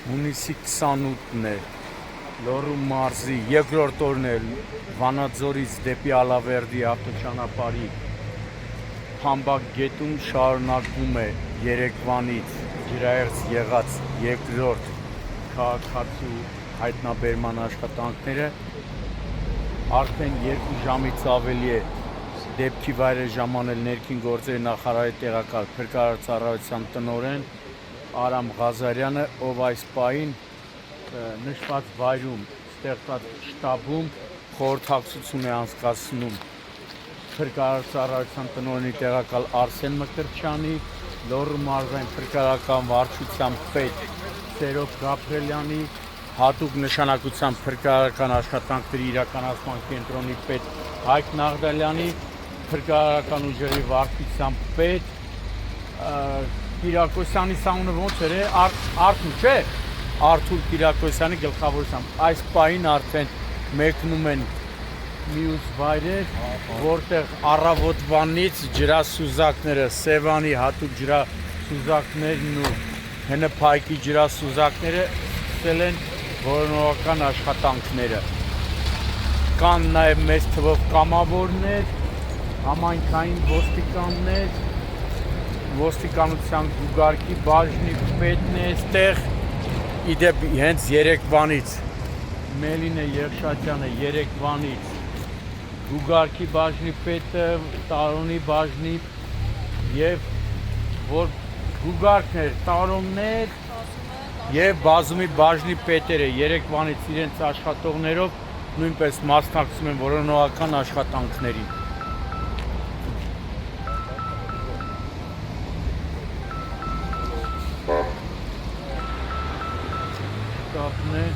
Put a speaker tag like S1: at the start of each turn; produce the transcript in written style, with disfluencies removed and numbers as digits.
S1: Հունիսի 28-ն է, Լոռու մարզի երկրորդ օրն է Վանաձորից դեպի Ալավերդի ավտոճանապարհի Փամբակ գետում շարունակվում է երեկվանից ջրահեղձ եղած երկրորդ քաղաքացու հայտնաբերման աշխատանքները։ Արդեն 2 ժամից ավելի է դեպքի վայր է ժամանել ներքին գործերի նախարարի տեղակալ փրկարարծառայության տնօրեն Արամ Ղազարյանը, ով այս պահին նշված վայրում ստեղծած շտաբում խորհրդակցություն է անցկացնում փրկարարծառայության տնօրենի տեղակալ Արսեն Մկրտչյանի, Լոռու մարզային փրկարարական վարչության պետ Սերոբ Գաբրելյանի, հատուկ նշանակության փրկարարական աշխատանքների իրականացման կենտրոնի պետ Հայկ Նաղդալյանի, փրկարարական ուժերի վարչության պետ Կիրակոսյանի սանունը ոնց էր, Արթուր, չէ՞, Արթուր Կիրակոսյանի գլխավորությամբ այս պահին արդեն մեկնում են մյուս վայրեր, որտեղ առավոտվանից ջրասուզակները, Սևանի հատուկ ջրասուզակներն ու ՀՆՓ-ի ջրասուզակները սկսել են որոնողական աշխատանքները։ Կան նաև մեծ թվով կամավորներ, համայնքային ոստիկաններ, ոստիկանության գուգարկի բաժնի պետն է այստեղ, իդեպ հենց երեկվանից, Մելինե Երշատյանը երեկվանից, գուգարկի բաժնի պետը, Տարոնի բաժնի և որ գուգարկներ, Տարոններ և բազումի բաժնի պետերը երեկվանից իրենց աշխատողներով նույնպես մասնակցում են որոնողական աշխատանքներին։ Շտաբն է